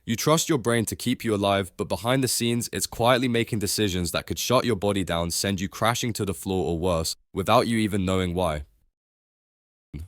You trust your brain to keep you alive, but behind the scenes, it's quietly making decisions that could shut your body down, send you crashing to the floor or worse, without you even knowing why.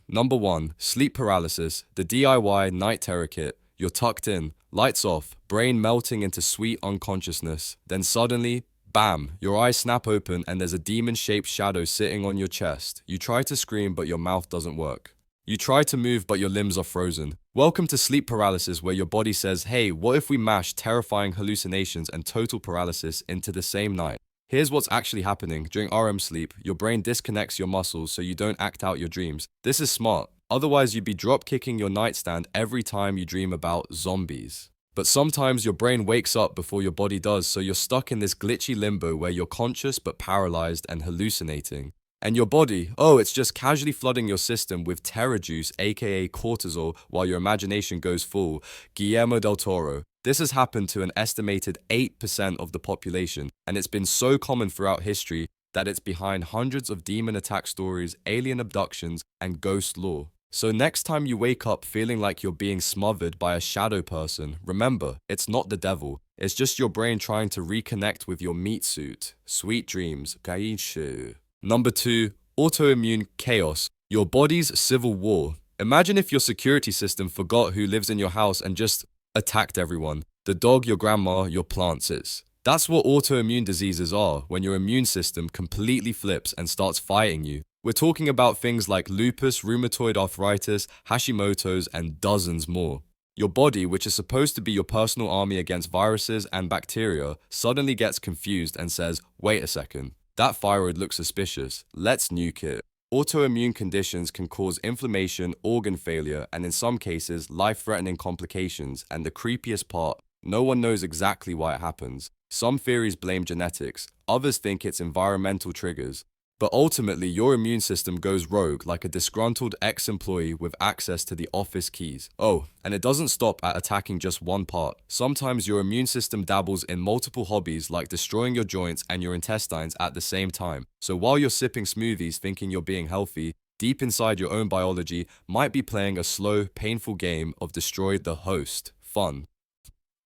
Number 1. Sleep paralysis, the DIY night terror kit. You're tucked in, lights off, brain melting into sweet unconsciousness. Then suddenly, bam, your eyes snap open and there's a demon-shaped shadow sitting on your chest. You try to scream, but your mouth doesn't work. You try to move, but your limbs are frozen. Welcome to sleep paralysis, where your body says, hey, what if we mash terrifying hallucinations and total paralysis into the same night? Here's what's actually happening. During REM sleep, your brain disconnects your muscles so you don't act out your dreams. This is smart. Otherwise, you'd be drop-kicking your nightstand every time you dream about zombies. But sometimes your brain wakes up before your body does, so you're stuck in this glitchy limbo where you're conscious but paralyzed and hallucinating. And your body, it's just casually flooding your system with terror juice, aka cortisol, while your imagination goes full. Guillermo del Toro. This has happened to an estimated 8% of the population, and it's been so common throughout history that it's behind hundreds of demon attack stories, alien abductions, and ghost lore. So next time you wake up feeling like you're being smothered by a shadow person, remember, it's not the devil. It's just your brain trying to reconnect with your meat suit. Sweet dreams. Gaishu. Number 2. Autoimmune chaos. Your body's civil war. Imagine if your security system forgot who lives in your house and just attacked everyone. The dog, your grandma, your plants is. That's what autoimmune diseases are, when your immune system completely flips and starts fighting you. We're talking about things like lupus, rheumatoid arthritis, Hashimoto's, and dozens more. Your body, which is supposed to be your personal army against viruses and bacteria, suddenly gets confused and says, wait a second, that thyroid looks suspicious, let's nuke it. Autoimmune conditions can cause inflammation, organ failure, and in some cases, life-threatening complications, and the creepiest part, no one knows exactly why it happens. Some theories blame genetics, others think it's environmental triggers. But ultimately, your immune system goes rogue like a disgruntled ex-employee with access to the office keys. Oh, and it doesn't stop at attacking just one part. Sometimes your immune system dabbles in multiple hobbies like destroying your joints and your intestines at the same time. So while you're sipping smoothies thinking you're being healthy, deep inside your own biology might be playing a slow, painful game of destroy the host. Fun.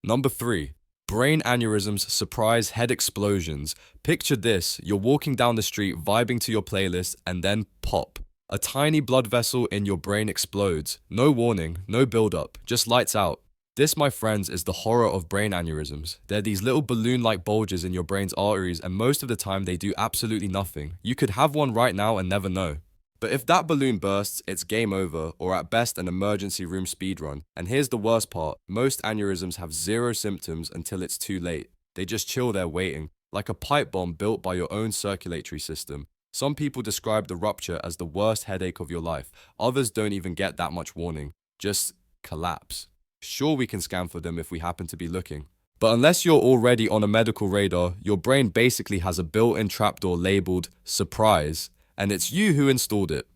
Number 3. Brain aneurysms, surprise head explosions. Picture this, you're walking down the street vibing to your playlist and then pop. A tiny blood vessel in your brain explodes. No warning, no build-up, just lights out. This, my friends, is the horror of brain aneurysms. They're these little balloon-like bulges in your brain's arteries, and most of the time they do absolutely nothing. You could have one right now and never know. But if that balloon bursts, it's game over, or at best an emergency room speedrun. And here's the worst part, most aneurysms have zero symptoms until it's too late. They just chill there waiting, like a pipe bomb built by your own circulatory system. Some people describe the rupture as the worst headache of your life. Others don't even get that much warning. Just collapse. Sure, we can scan for them if we happen to be looking. But unless you're already on a medical radar, your brain basically has a built-in trapdoor labeled surprise. And it's you who installed it.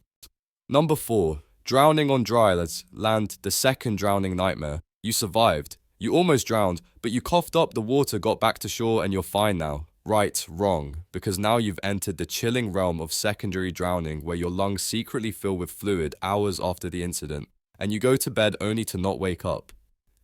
Number 4. Drowning on dry land, the second drowning nightmare. You survived. You almost drowned, but you coughed up the water, got back to shore, and you're fine now. Right, wrong. Because now you've entered the chilling realm of secondary drowning, where your lungs secretly fill with fluid hours after the incident, and you go to bed only to not wake up.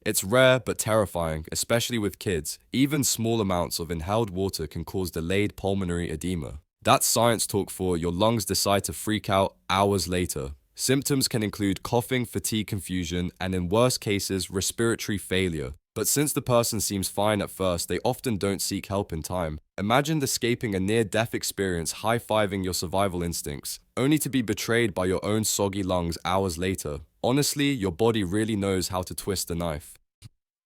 It's rare but terrifying, especially with kids. Even small amounts of inhaled water can cause delayed pulmonary edema. That's science talk for your lungs decide to freak out hours later. Symptoms can include coughing, fatigue, confusion, and in worst cases, respiratory failure. But since the person seems fine at first, they often don't seek help in time. Imagine escaping a near-death experience, high-fiving your survival instincts, only to be betrayed by your own soggy lungs hours later. Honestly, your body really knows how to twist a knife.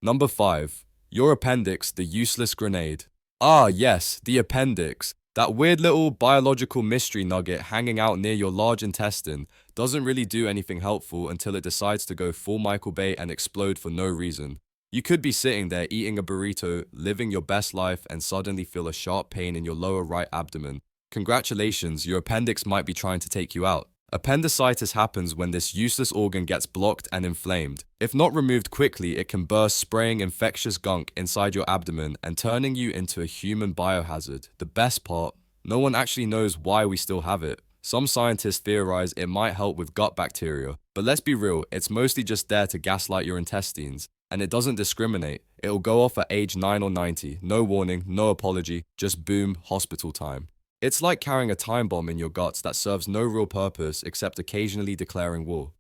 Number 5. Your appendix, the useless grenade. Ah, yes, the appendix. That weird little biological mystery nugget hanging out near your large intestine doesn't really do anything helpful until it decides to go full Michael Bay and explode for no reason. You could be sitting there eating a burrito, living your best life, and suddenly feel a sharp pain in your lower right abdomen. Congratulations, your appendix might be trying to take you out. Appendicitis happens when this useless organ gets blocked and inflamed. If not removed quickly, it can burst, spraying infectious gunk inside your abdomen and turning you into a human biohazard. The best part, no one actually knows why we still have it. Some scientists theorize it might help with gut bacteria, but let's be real, it's mostly just there to gaslight your intestines. And it doesn't discriminate. It'll go off at age 9 or 90. No warning, no apology, just boom, hospital time. It's like carrying a time bomb in your guts that serves no real purpose except occasionally declaring war.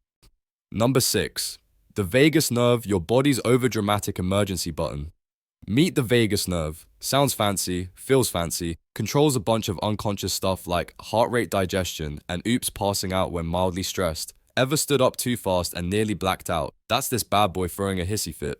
Number 6. The vagus nerve, your body's overdramatic emergency button. Meet the vagus nerve. Sounds fancy, feels fancy, controls a bunch of unconscious stuff like heart rate digestion and oops passing out when mildly stressed. Ever stood up too fast and nearly blacked out? That's this bad boy throwing a hissy fit.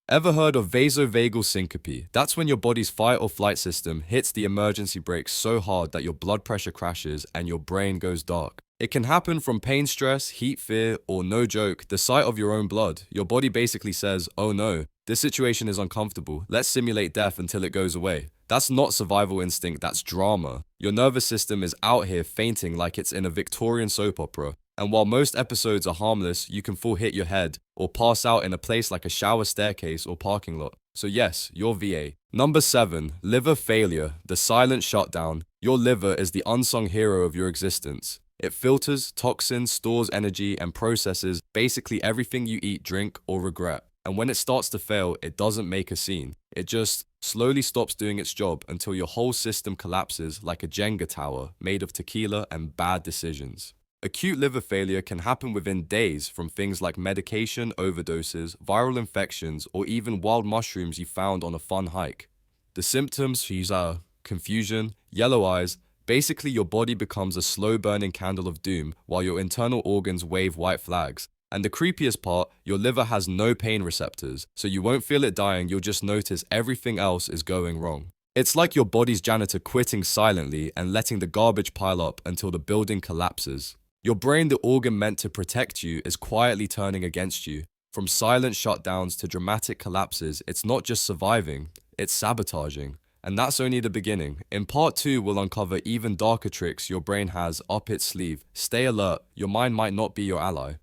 Ever heard of vasovagal syncope? That's when your body's fight or flight system hits the emergency brakes so hard that your blood pressure crashes and your brain goes dark. It can happen from pain, stress, heat, fear, or no joke, the sight of your own blood. Your body basically says, oh no, this situation is uncomfortable. Let's simulate death until it goes away. That's not survival instinct, that's drama. Your nervous system is out here fainting like it's in a Victorian soap opera. And while most episodes are harmless, you can full hit your head or pass out in a place like a shower staircase or parking lot. So yes, your VA. Number 7, liver failure, the silent shutdown. Your liver is the unsung hero of your existence. It filters, toxins, stores energy, and processes basically everything you eat, drink, or regret. And when it starts to fail, it doesn't make a scene. It just slowly stops doing its job until your whole system collapses like a Jenga tower made of tequila and bad decisions. Acute liver failure can happen within days from things like medication overdoses, viral infections, or even wild mushrooms you found on a fun hike. The symptoms are confusion, yellow eyes. Basically, your body becomes a slow-burning candle of doom while your internal organs wave white flags. And the creepiest part, your liver has no pain receptors, so you won't feel it dying, you'll just notice everything else is going wrong. It's like your body's janitor quitting silently and letting the garbage pile up until the building collapses. Your brain, the organ meant to protect you, is quietly turning against you. From silent shutdowns to dramatic collapses, it's not just surviving, it's sabotaging. And that's only the beginning. In part 2, we'll uncover even darker tricks your brain has up its sleeve. Stay alert, your mind might not be your ally.